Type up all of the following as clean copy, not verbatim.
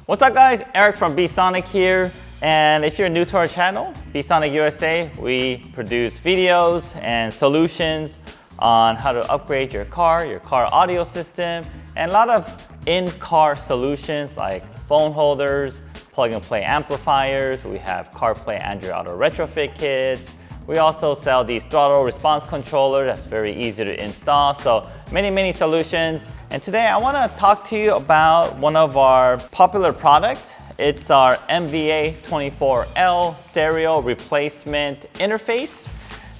What's up guys, Eric from Beat-Sonic here. And if you're new to our channel, Beat-Sonic USA, we produce videos and solutions on how to upgrade your car audio system, and a lot of in-car solutions like phone holders, plug-and-play amplifiers. We have CarPlay Android Auto retrofit kits. We also sell these throttle response controller that's very easy to install. So many solutions. And today I want to talk to you about one of our popular products. It's our MVA24L stereo replacement interface.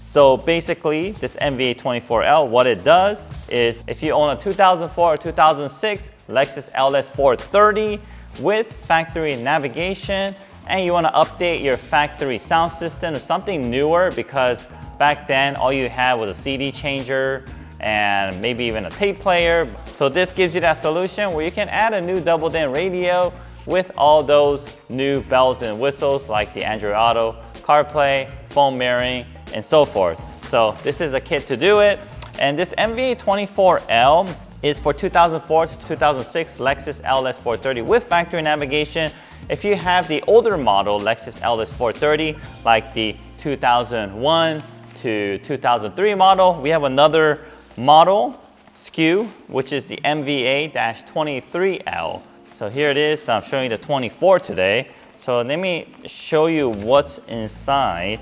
So basically this MVA24L, what it does is if you own a 2004 or 2006 Lexus LS 430 with factory navigation, and you want to update your factory sound system to something newer, because back then all you had was a CD changer and maybe even a tape player. So this gives you that solution where you can add a new double-din radio with all those new bells and whistles like the Android Auto, CarPlay, phone mirroring, and so forth. So this is a kit to do it. And this MVA24L is for 2004 to 2006 Lexus LS 430 with factory navigation. If you have the older model Lexus LS 430, like the 2001 to 2003 model, we have another model SKU, which is the MVA-23L. So here it is. I'm showing you the 24 today. So let me show you what's inside.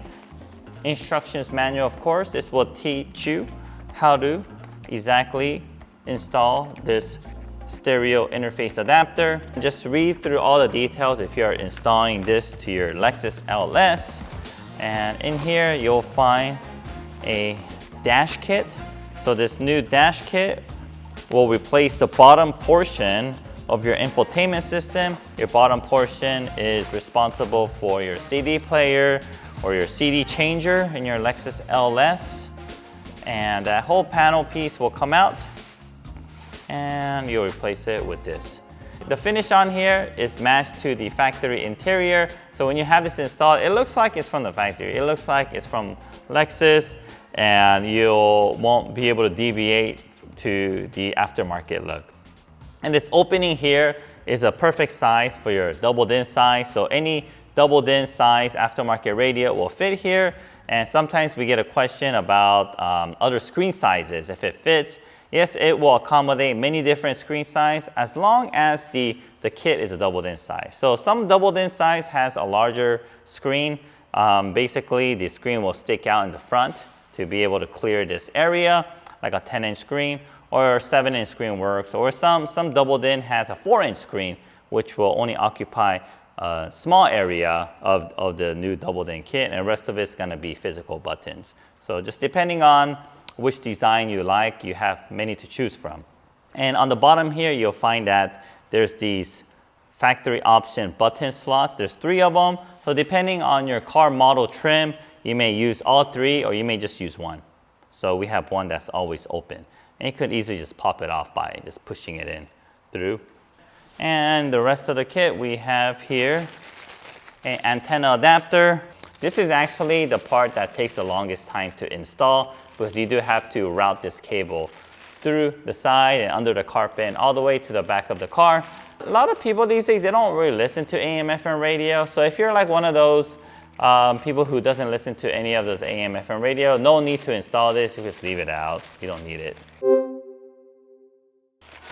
Instructions manual, of course. This will teach you how to exactly install this stereo interface adapter. Just read through all the details if you're installing this to your Lexus LS. And in here you'll find a dash kit. So this new dash kit will replace the bottom portion of your infotainment system. Your bottom portion is responsible for your CD player or your CD changer in your Lexus LS. And that whole panel piece will come out, and you'll replace it with this. The finish on here is matched to the factory interior. So when you have this installed, it looks like it's from the factory. It looks like it's from Lexus, and you won't be able to deviate to the aftermarket look. And this opening here is a perfect size for your double din size. So any double din size aftermarket radio will fit here. And sometimes we get a question about other screen sizes, if it fits. Yes, it will accommodate many different screen sizes as long as the kit is a double din size. So some double din size has a larger screen. Basically, the screen will stick out in the front to be able to clear this area, like a 10-inch screen, or a 7-inch screen works. Or some double din has a 4-inch screen, which will only occupy a small area of the new double din kit, and the rest of it's going to be physical buttons. So just depending on which design you like, you have many to choose from. And on the bottom here, you'll find that there's these factory option button slots. There's 3 of them. So depending on your car model trim, you may use all 3 or you may just use 1. So we have one that's always open. And you could easily just pop it off by just pushing it in through. And the rest of the kit, we have here an antenna adapter. This is actually the part that takes the longest time to install, because you do have to route this cable through the side and under the carpet and all the way to the back of the car. A lot of people these days, they don't really listen to AM/FM radio. So if you're like one of those people who doesn't listen to any of those AM/FM radio, no need to install this. You just leave it out. You don't need it.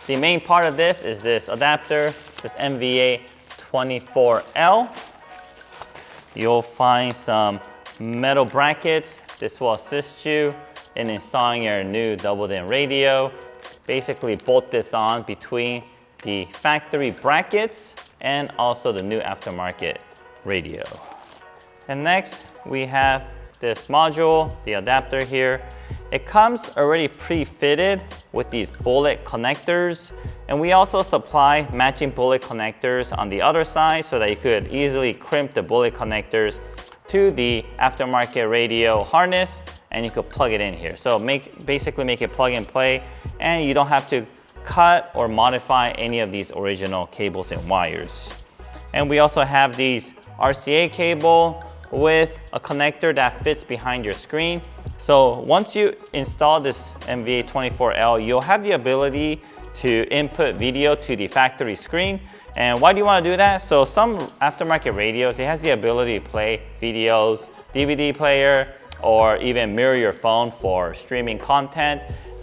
The main part of this is this adapter, this MVA24L. You'll find some metal brackets. This will assist you in installing your new double-din radio. Basically bolt this on between the factory brackets and also the new aftermarket radio. And next we have this module, the adapter here. It comes already pre-fitted with these bullet connectors, and we also supply matching bullet connectors on the other side so that you could easily crimp the bullet connectors to the aftermarket radio harness, and you could plug it in here. So basically make it plug and play, and you don't have to cut or modify any of these original cables and wires. And we also have these RCA cable with a connector that fits behind your screen. So once you install this MVA24L, you'll have the ability to input video to the factory screen. And why do you want to do that? So some aftermarket radios, it has the ability to play videos, DVD player, or even mirror your phone for streaming content.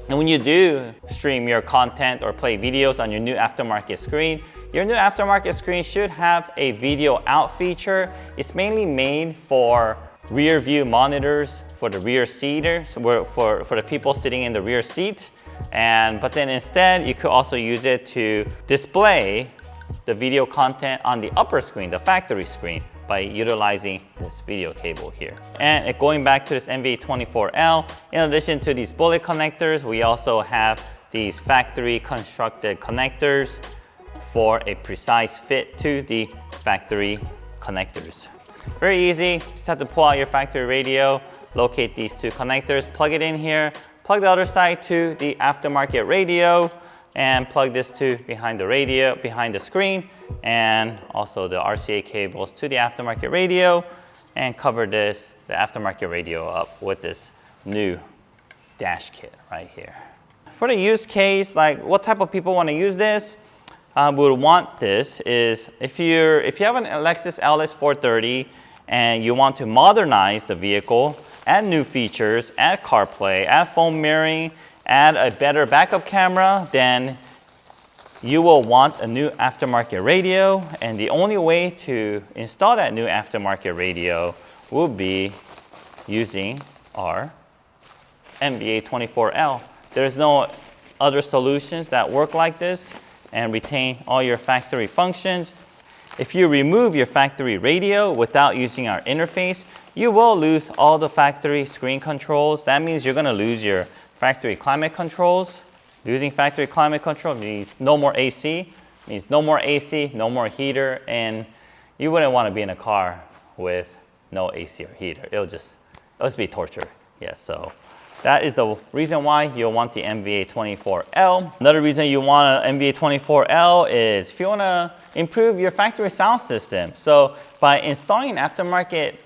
And when you do stream your content or play videos on your new aftermarket screen, your new aftermarket screen should have a video out feature. It's mainly made for rear view monitors for the rear seater, so for the people sitting in the rear seat. But then instead, you could also use it to display the video content on the upper screen, the factory screen, by utilizing this video cable here. And going back to this MVA24L, in addition to these bullet connectors, we also have these factory constructed connectors for a precise fit to the factory connectors. Very easy, just have to pull out your factory radio, locate these two connectors, plug it in here, plug the other side to the aftermarket radio, and plug this to behind the screen, and also the RCA cables to the aftermarket radio, and cover the aftermarket radio up with this new dash kit right here. For the use case, like what type of people want to use this? Would want this is if you have an Lexus LS 430 and you want to modernize the vehicle, add new features, add CarPlay, add phone mirroring, add a better backup camera, then you will want a new aftermarket radio. And the only way to install that new aftermarket radio will be using our MVA24L. There's no other solutions that work like this and retain all your factory functions. If you remove your factory radio without using our interface, you will lose all the factory screen controls. That means you're gonna lose your factory climate controls. Losing factory climate control means no more AC, no more heater, and you wouldn't want to be in a car with no AC or heater. It'll just be torture. Yeah, so that is the reason why you'll want the MVA24L. Another reason you want an MVA24L is if you want to improve your factory sound system. So by installing an aftermarket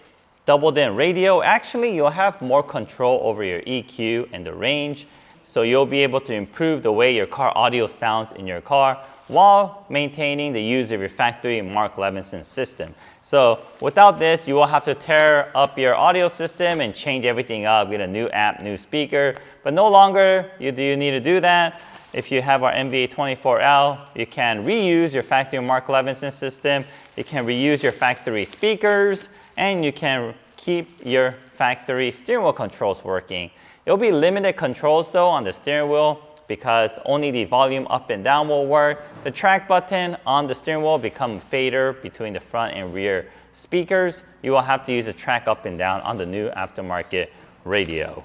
double-din radio, actually you'll have more control over your EQ and the range. So you'll be able to improve the way your car audio sounds in your car while maintaining the use of your factory Mark Levinson system. So without this, you will have to tear up your audio system and change everything up, get a new amp, new speaker. But no longer do you need to do that. If you have our MVA24L, you can reuse your factory Mark Levinson system, you can reuse your factory speakers, and you can keep your factory steering wheel controls working. It'll be limited controls though on the steering wheel because only the volume up and down will work. The track button on the steering wheel become fader between the front and rear speakers. You will have to use the track up and down on the new aftermarket radio.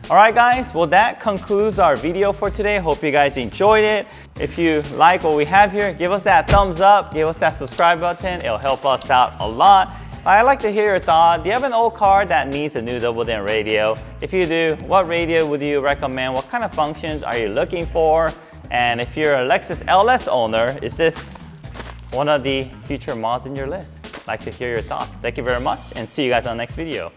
Alright guys, well that concludes our video for today. Hope you guys enjoyed it. If you like what we have here, give us that thumbs up, give us that subscribe button. It'll help us out a lot. I'd like to hear your thought. Do you have an old car that needs a new double-din radio? If you do, what radio would you recommend? What kind of functions are you looking for? And if you're a Lexus LS owner, is this one of the future models in your list? I'd like to hear your thoughts. Thank you very much and see you guys on the next video.